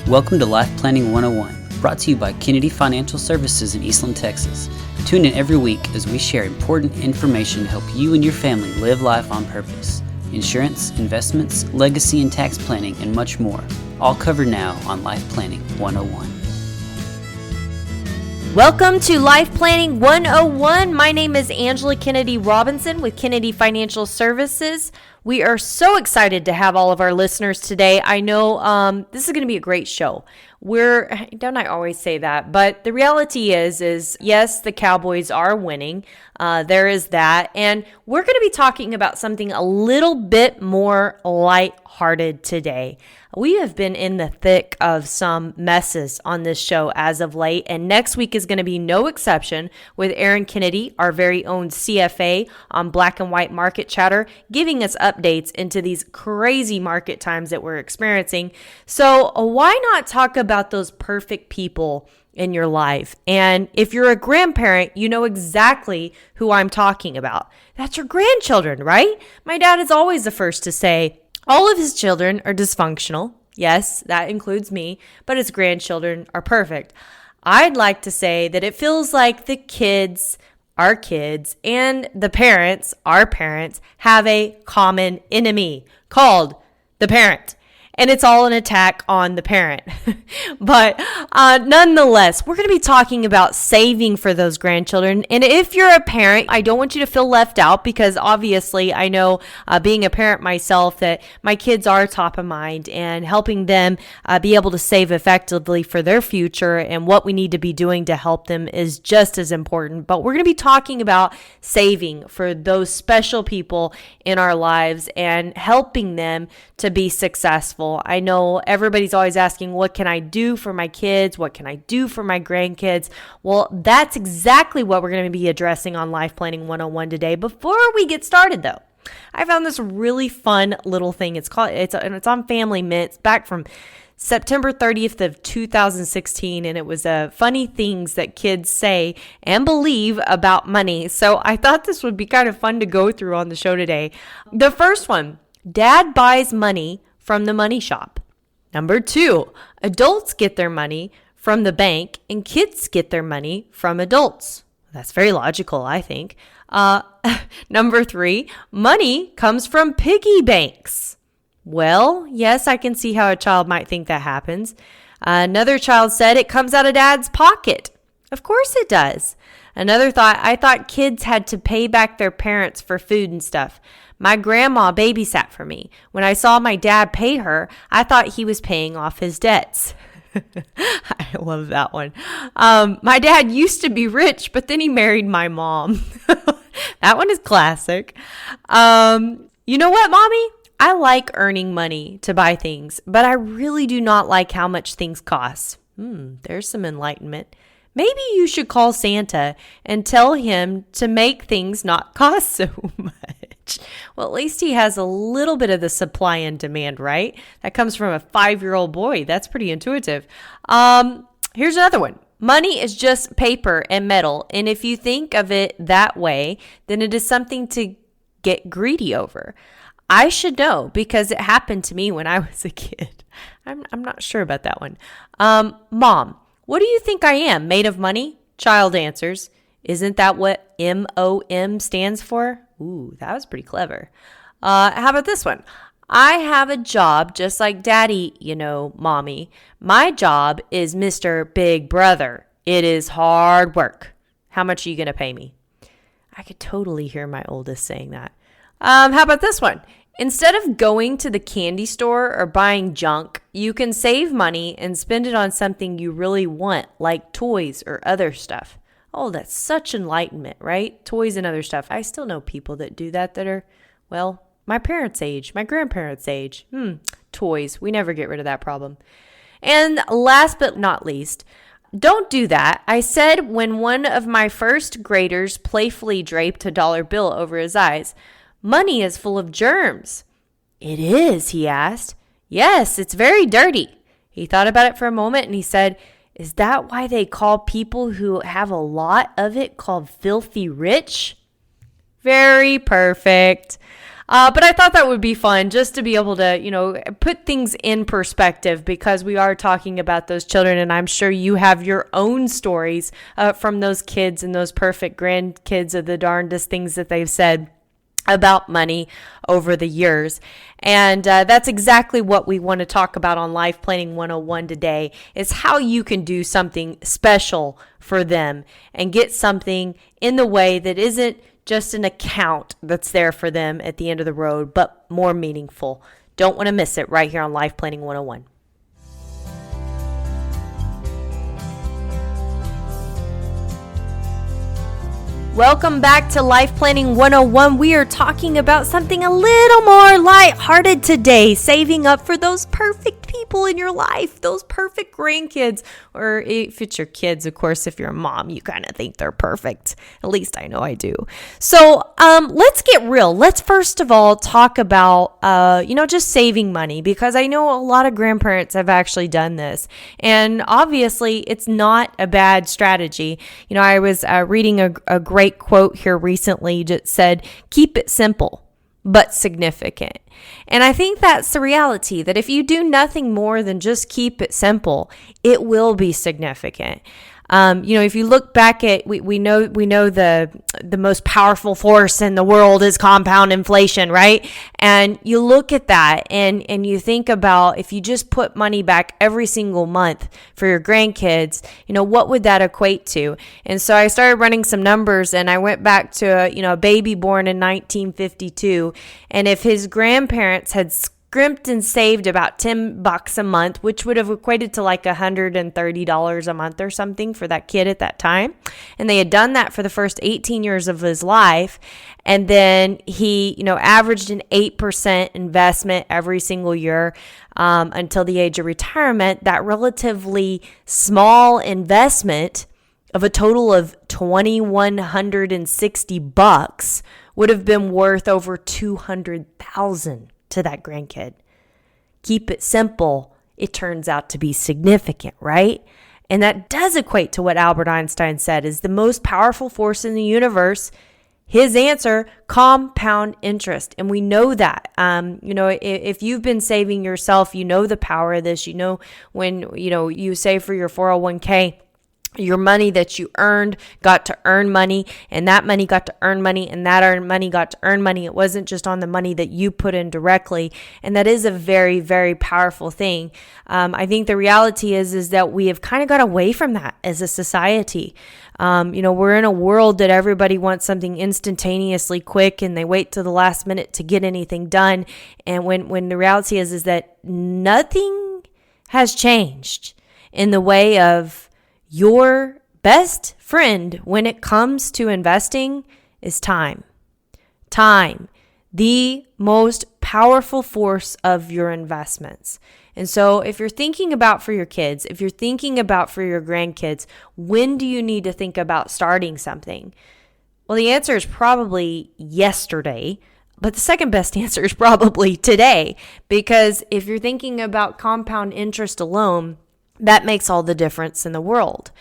Welcome to Life Planning 101, brought to you by Kennedy Financial Services in Eastland, Texas. Tune in every week as we share important information to help you and your family live life on purpose. Insurance, investments, legacy and tax planning, and much more. All covered now on Life Planning 101. Welcome to Life Planning 101. My name is Angela Kennedy Robinson with Kennedy Financial Services. We are so excited to have all of our listeners today. I know this is going to be a great show. Don't I always say that? But the reality is yes, the Cowboys are winning. There is that. And we're going to be talking about something a little bit more lighthearted today. We have been in the thick of some messes on this show as of late, and next week is going to be no exception with Aaron Kennedy, our very own CFA on Black and White Market Chatter, giving us updates into these crazy market times that we're experiencing. So why not talk about those perfect people in your life? And if you're a grandparent, you know exactly who I'm talking about. That's your grandchildren, right? My dad is always the first to say, all of his children are dysfunctional. Yes, that includes me, but his grandchildren are perfect. I'd like to say that it feels like the kids, our kids, and the parents, our parents, have a common enemy called the parent. And it's all an attack on the parent. But nonetheless, we're going to be talking about saving for those grandchildren. And if you're a parent, I don't want you to feel left out, because obviously I know being a parent myself that my kids are top of mind, and helping them be able to save effectively for their future and what we need to be doing to help them is just as important. But we're going to be talking about saving for those special people in our lives and helping them to be successful. I know everybody's always asking, what can I do for my kids? What can I do for my grandkids? Well, that's exactly what we're going to be addressing on Life Planning 101 today. Before we get started, though, I found this really fun little thing. It's on Family Mints back from September 30th of 2016, and it was funny things that kids say and believe about money. So I thought this would be kind of fun to go through on the show today. The first one, Dad buys money from the money shop. Number 2, adults get their money from the bank and kids get their money from adults. That's very logical, I think. Number 3, money comes from piggy banks. Well, yes, I can see how a child might think that happens. Another child said it comes out of Dad's pocket. Of course it does. Another thought, I thought kids had to pay back their parents for food and stuff. My grandma babysat for me. When I saw my dad pay her, I thought he was paying off his debts. I love that one. My dad used to be rich, but then he married my mom. That one is classic. You know what, Mommy? I like earning money to buy things, but I really do not like how much things cost. There's some enlightenment. Maybe you should call Santa and tell him to make things not cost so much. Well, at least he has a little bit of the supply and demand, right? That comes from a 5-year-old boy. That's pretty intuitive. Here's another one. Money is just paper and metal. And if you think of it that way, then it is something to get greedy over. I should know because it happened to me when I was a kid. I'm not sure about that one. Mom, what do you think I am? Made of money? Child answers, isn't that what MOM stands for? Ooh, that was pretty clever. How about this one? I have a job just like Daddy, Mommy. My job is Mr. Big Brother. It is hard work. How much are you going to pay me? I could totally hear my oldest saying that. How about this one? Instead of going to the candy store or buying junk, you can save money and spend it on something you really want, like toys or other stuff. Oh, that's such enlightenment, right? Toys and other stuff. I still know people that do that are, well, my parents' age, my grandparents' age. Toys. We never get rid of that problem. And last but not least, don't do that. I said when one of my first graders playfully draped a dollar bill over his eyes. Money is full of germs. It is, he asked. Yes, it's very dirty. He thought about it for a moment and he said, is that why they call people who have a lot of it called filthy rich? Very perfect. But I thought that would be fun just to be able to, put things in perspective because we are talking about those children. And I'm sure you have your own stories from those kids and those perfect grandkids of the darndest things that they've said about money over the years. And that's exactly what we want to talk about on Life Planning 101 today, is how you can do something special for them and get something in the way that isn't just an account that's there for them at the end of the road, but more meaningful. Don't want to miss it right here on Life Planning 101. Welcome back to Life Planning 101. We are talking about something a little more lighthearted today, saving up for those perfect people in your life, those perfect grandkids, or if it's your kids, of course, if you're a mom, you kind of think they're perfect. At least I know I do. So let's get real. Let's first of all talk about, just saving money, because I know a lot of grandparents have actually done this. And obviously, it's not a bad strategy. I was reading a great quote here recently that said, keep it simple, but significant. And I think that's the reality, that if you do nothing more than just keep it simple, it will be significant. If you look back at, we know the most powerful force in the world is compound inflation, right? And you look at that and you think about, if you just put money back every single month for your grandkids, what would that equate to? And so I started running some numbers, and I went back to a baby born in 1952. And if his grandparents had scrimped and saved about $10 a month, which would have equated to like $130 a month or something for that kid at that time. And they had done that for the first 18 years of his life. And then he, averaged an 8% investment every single year until the age of retirement. That relatively small investment of a total of $2,160 would have been worth over $200,000 to that grandkid. Keep it simple. It turns out to be significant, right? And that does equate to what Albert Einstein said is the most powerful force in the universe. His answer, compound interest. And we know that, if you've been saving yourself, the power of this, when, you save for your 401k, your money that you earned got to earn money, and that money got to earn money, and that earned money got to earn money. It wasn't just on the money that you put in directly. And that is a very, very powerful thing. I think the reality is that we have kind of got away from that as a society. We're in a world that everybody wants something instantaneously quick, and they wait till the last minute to get anything done. And when the reality is that nothing has changed in the way of your best friend when it comes to investing is time. Time, the most powerful force of your investments. And so if you're thinking about for your kids, if you're thinking about for your grandkids, when do you need to think about starting something? Well, the answer is probably yesterday. But the second best answer is probably today, because if you're thinking about compound interest alone, that makes all the difference in the world.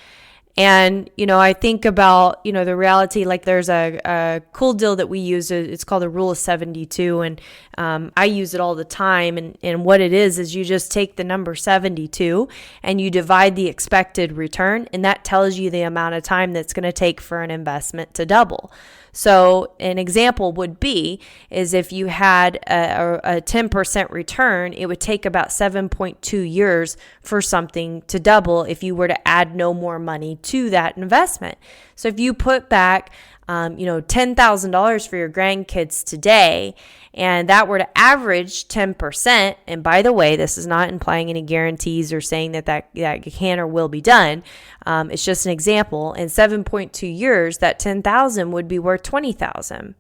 And, I think about, the reality, like there's a cool deal that we use. It's called the Rule of 72. And I use it all the time. And what it is you just take the number 72 and you divide the expected return. And that tells you the amount of time that's going to take for an investment to double. So an example would be is if you had a 10% return, it would take about 7.2 years for something to double if you were to add no more money to that investment. So if you put back $10,000 for your grandkids today, and that were to average 10%, and by the way, this is not implying any guarantees or saying that can or will be done. It's just an example. In 7.2 years, that $10,000 would be worth $20,000.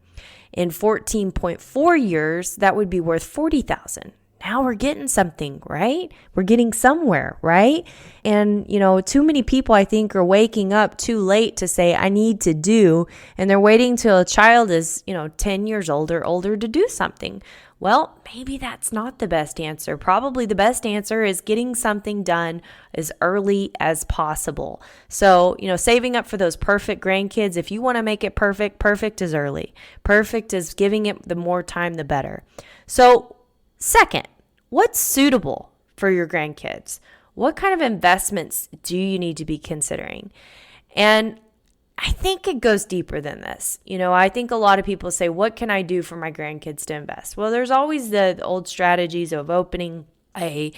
In 14.4 years, that would be worth $40,000. Now we're getting something, right? We're getting somewhere, right? And, too many people, I think, are waking up too late to say, I need to do, and they're waiting till a child is, 10 years old or older to do something. Well, maybe that's not the best answer. Probably the best answer is getting something done as early as possible. So, saving up for those perfect grandkids, if you want to make it perfect, perfect is early. Perfect is giving it the more time, the better. So, second, what's suitable for your grandkids? What kind of investments do you need to be considering? And I think it goes deeper than this. I think a lot of people say, what can I do for my grandkids to invest? Well, there's always the old strategies of opening a,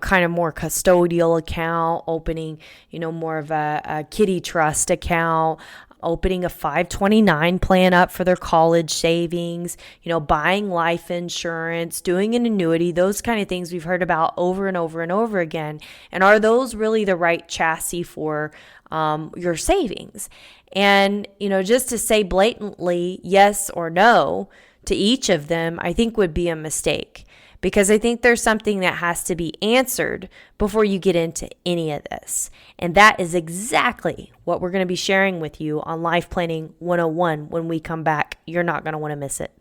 kind of more custodial account, opening, more of a kiddie trust account, opening a 529 plan up for their college savings, buying life insurance, doing an annuity, those kind of things we've heard about over and over and over again. And are those really the right chassis for your savings? And, just to say blatantly yes or no to each of them, I think would be a mistake, because I think there's something that has to be answered before you get into any of this. And that is exactly what we're going to be sharing with you on Life Planning 101 when we come back. You're not going to want to miss it.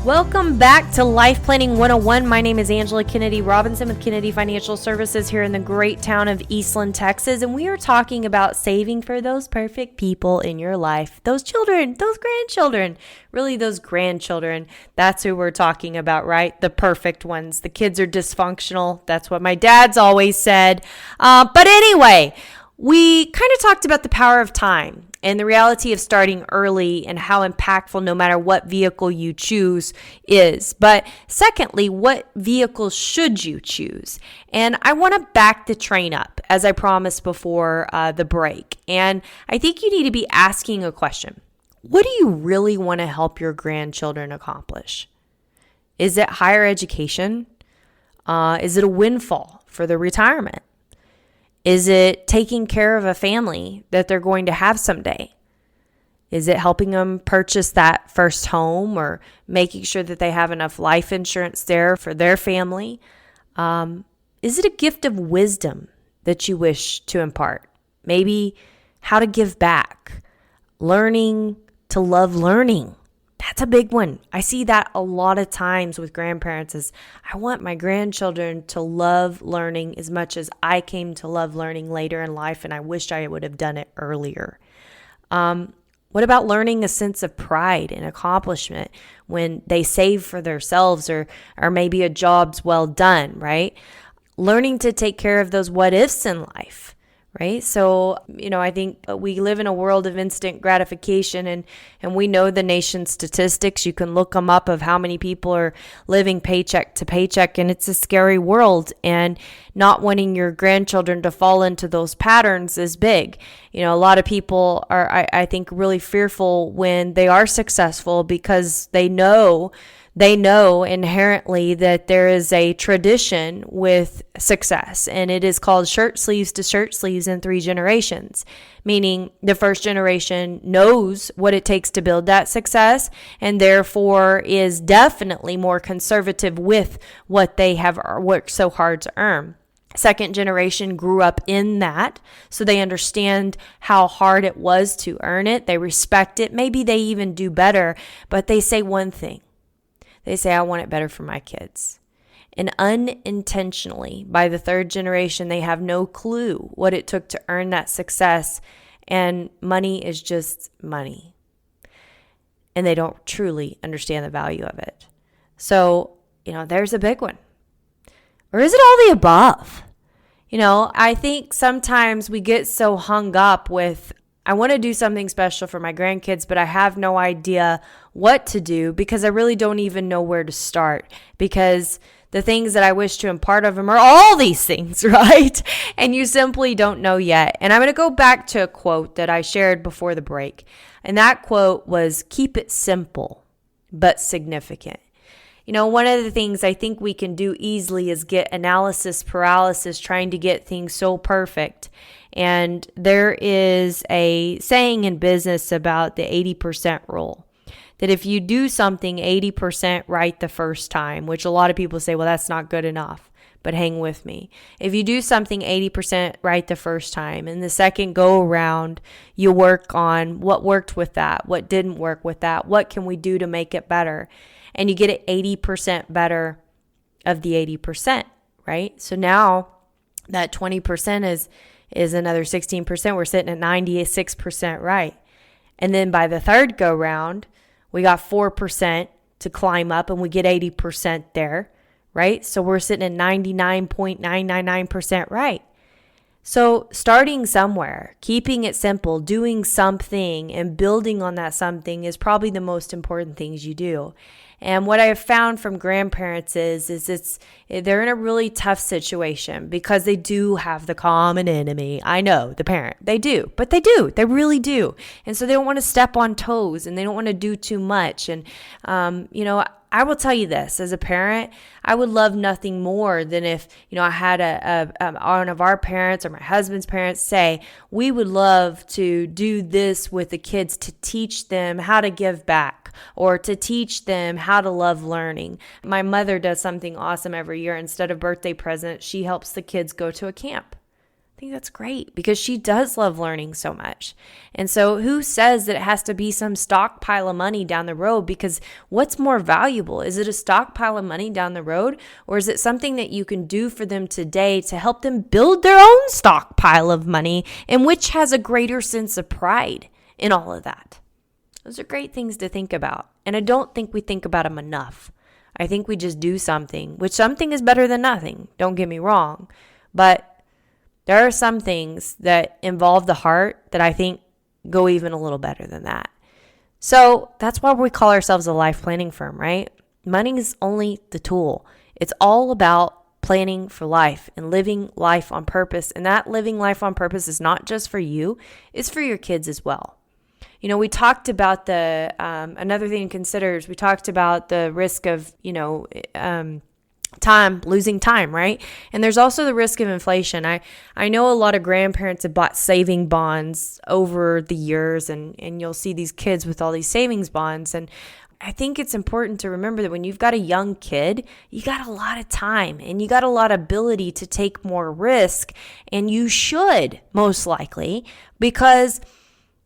Welcome back to Life Planning 101. My name is Angela Kennedy Robinson with Kennedy Financial Services here in the great town of Eastland, Texas. And we are talking about saving for those perfect people in your life. Those children, those grandchildren, really those grandchildren. That's who we're talking about, right? The perfect ones. The kids are dysfunctional. That's what my dad's always said. But anyway, we kind of talked about the power of time and the reality of starting early and how impactful no matter what vehicle you choose is. But secondly, what vehicle should you choose? And I want to back the train up, as I promised before the break. And I think you need to be asking a question. What do you really want to help your grandchildren accomplish? Is it higher education? Is it a windfall for their retirement? Is it taking care of a family that they're going to have someday? Is it helping them purchase that first home or making sure that they have enough life insurance there for their family? Is it a gift of wisdom that you wish to impart? Maybe how to give back, learning to love learning. That's a big one. I see that a lot of times with grandparents is I want my grandchildren to love learning as much as I came to love learning later in life, and I wish I would have done it earlier. What about learning a sense of pride and accomplishment when they save for themselves or maybe a job's well done, right? Learning to take care of those what ifs in life. Right? So, I think we live in a world of instant gratification and we know the nation's statistics. You can look them up of how many people are living paycheck to paycheck, and it's a scary world, and not wanting your grandchildren to fall into those patterns is big. A lot of people are, I think, really fearful when they are successful because they know inherently that there is a tradition with success, and it is called shirt sleeves to shirt sleeves in 3 generations, meaning the first generation knows what it takes to build that success and therefore is definitely more conservative with what they have worked so hard to earn. Second generation grew up in that, so they understand how hard it was to earn it. They respect it. Maybe they even do better, but they say one thing. They say, I want it better for my kids. And unintentionally, by the third generation, they have no clue what it took to earn that success. And money is just money. And they don't truly understand the value of it. So, there's a big one. Or is it all the above? I think sometimes we get so hung up with, I want to do something special for my grandkids, but I have no idea what to do because I really don't even know where to start, because the things that I wish to impart of them are all these things, right? And you simply don't know yet. And I'm going to go back to a quote that I shared before the break. And that quote was, keep it simple, but significant. One of the things I think we can do easily is get analysis paralysis, trying to get things so perfect. And there is a saying in business about the 80% rule, that if you do something 80% right the first time, which a lot of people say, well, that's not good enough. but hang with me. If you do something 80% right the first time, and the second go around, you work on what worked with that, what didn't work with that, what can we do to make it better, and you get it 80% better of the 80%, right? So now that 20% is another 16%. We're sitting at 96% right. And then by the third go round, we got 4% to climb up and we get 80% there, right? So we're sitting at 99.999% right. So starting somewhere, keeping it simple, doing something and building on that something is probably the most important things you do. And what I have found from grandparents is they're in a really tough situation because they do have the common enemy. I know, the parent. They do, but they do. They really do. And so they don't want to step on toes and they don't want to do too much. And, I will tell you this, as a parent, I would love nothing more than if, I had one of our parents or my husband's parents say, we would love to do this with the kids to teach them how to give back or to teach them how to love learning. My mother does something awesome every year. Instead of birthday presents, she helps the kids go to a camp. I think that's great because she does love learning so much. And so who says that it has to be some stockpile of money down the road? Because what's more valuable? Is it a stockpile of money down the road? Or is it something that you can do for them today to help them build their own stockpile of money, and which has a greater sense of pride in all of that? Those are great things to think about. And I don't think we think about them enough. I think we just do something, which something is better than nothing. Don't get me wrong. But there are some things that involve the heart that I think go even a little better than that. So that's why we call ourselves a life planning firm, right? Money is only the tool. It's all about planning for life and living life on purpose. And that living life on purpose is not just for you, it's for your kids as well. We talked about another thing to consider is we talked about the risk of, losing time, right? And there's also the risk of inflation. I know a lot of grandparents have bought saving bonds over the years, and you'll see these kids with all these savings bonds. And I think it's important to remember that when you've got a young kid, you got a lot of time and you got a lot of ability to take more risk, and you should most likely, because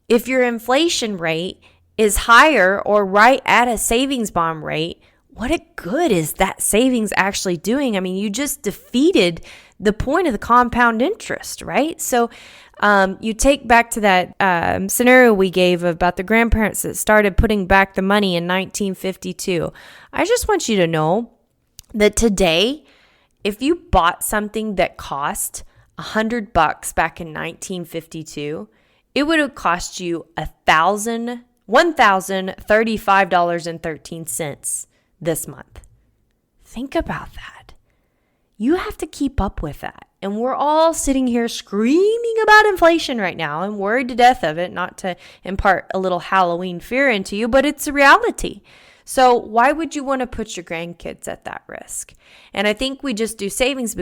if your inflation rate is higher or right at a savings bond rate, what a good is that savings actually doing? I mean, you just defeated the point of the compound interest, right? So you take back to that scenario we gave about the grandparents that started putting back the money in 1952. I just want you to know that today, if you bought something that cost $100 back in 1952, it would have cost you $1,035.13 this month. Think about that. You have to keep up with that. And we're all sitting here screaming about inflation right now and worried to death of it, not to impart a little Halloween fear into you, but it's a reality. So why would you want to put your grandkids at that risk? And I think we just do savings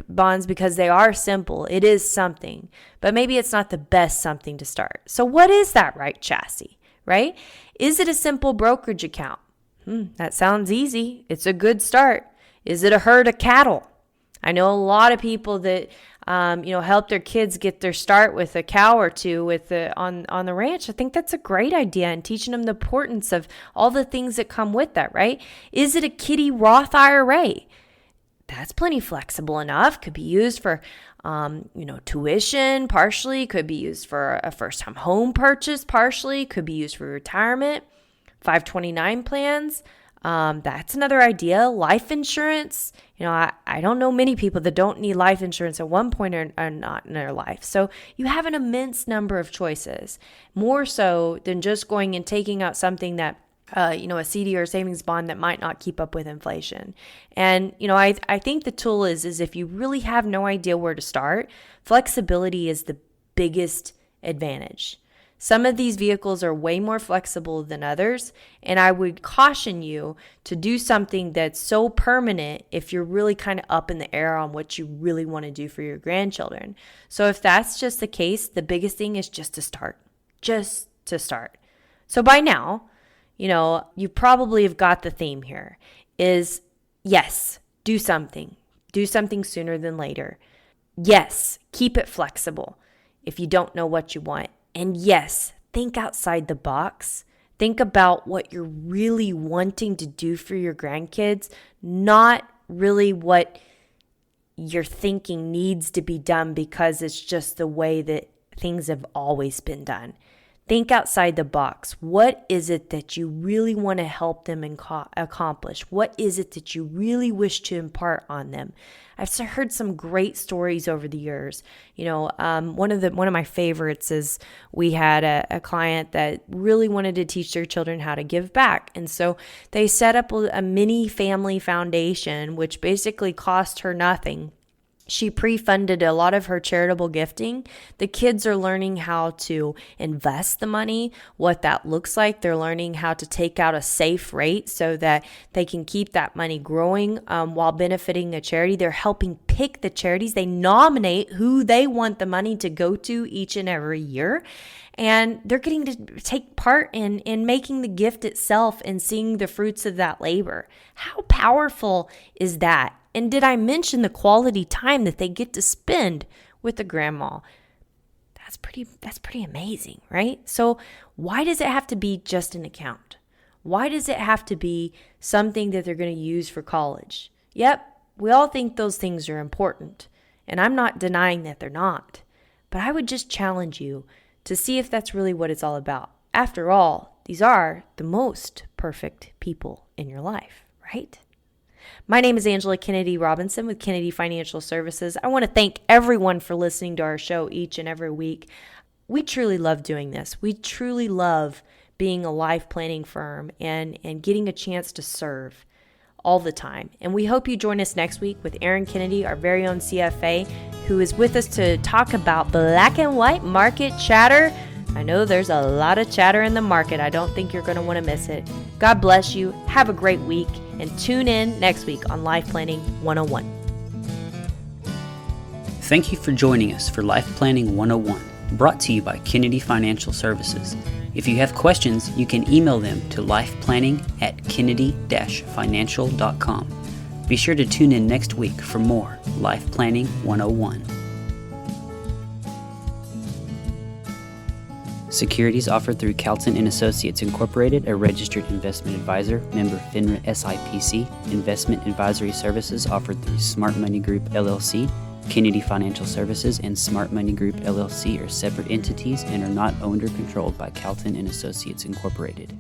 bonds because they are simple. It is something, but maybe it's not the best something to start. So what is that right chassis, right? Is it a simple brokerage account? That sounds easy. It's a good start. Is it a herd of cattle? I know a lot of people that help their kids get their start with a cow or two on the ranch. I think that's a great idea, and teaching them the importance of all the things that come with that, right? Is it a kiddie Roth IRA? That's plenty flexible enough. Could be used for tuition partially. Could be used for a first-time home purchase partially. Could be used for retirement. 529 plans. That's another idea. Life insurance. I don't know many people that don't need life insurance at one point or not in their life. So you have an immense number of choices, more so than just going and taking out something that, a CD or a savings bond that might not keep up with inflation. And, I think the tool is if you really have no idea where to start, flexibility is the biggest advantage. Some of these vehicles are way more flexible than others, and I would caution you to do something that's so permanent if you're really kind of up in the air on what you really want to do for your grandchildren. So if that's just the case, the biggest thing is just to start. So by now, you probably have got the theme here is, yes, do something. Do something sooner than later. Yes, keep it flexible if you don't know what you want. And yes, think outside the box. Think about what you're really wanting to do for your grandkids, not really what you're thinking needs to be done because it's just the way that things have always been done. Think outside the box. What is it that you really want to help them accomplish? What is it that you really wish to impart on them? I've heard some great stories over the years. One of my favorites is we had a client that really wanted to teach their children how to give back. And so they set up a mini family foundation, which basically cost her nothing. She pre-funded a lot of her charitable gifting. The kids are learning how to invest the money, what that looks like. They're learning how to take out a safe rate so that they can keep that money growing while benefiting a charity. They're helping pick the charities. They nominate who they want the money to go to each and every year. And they're getting to take part in making the gift itself and seeing the fruits of that labor. How powerful is that? And did I mention the quality time that they get to spend with the grandma? That's pretty amazing, right? So why does it have to be just an account? Why does it have to be something that they're going to use for college? Yep, we all think those things are important, and I'm not denying that they're not. But I would just challenge you to see if that's really what it's all about. After all, these are the most perfect people in your life, right? My name is Angela Kennedy Robinson with Kennedy Financial Services. I want to thank everyone for listening to our show each and every week. We truly love doing this. We truly love being a life planning firm and getting a chance to serve all the time. And we hope you join us next week with Aaron Kennedy, our very own CFA, who is with us to talk about black and white market chatter. I know there's a lot of chatter in the market. I don't think you're going to want to miss it. God bless you. Have a great week. And tune in next week on Life Planning 101. Thank you for joining us for Life Planning 101, brought to you by Kennedy Financial Services. If you have questions, you can email them to lifeplanning@kennedy-financial.com. Be sure to tune in next week for more Life Planning 101. Securities offered through Calton & Associates Incorporated, a registered investment advisor, member FINRA SIPC. Investment advisory services offered through Smart Money Group LLC. Kennedy Financial Services and Smart Money Group LLC are separate entities and are not owned or controlled by Calton & Associates Incorporated.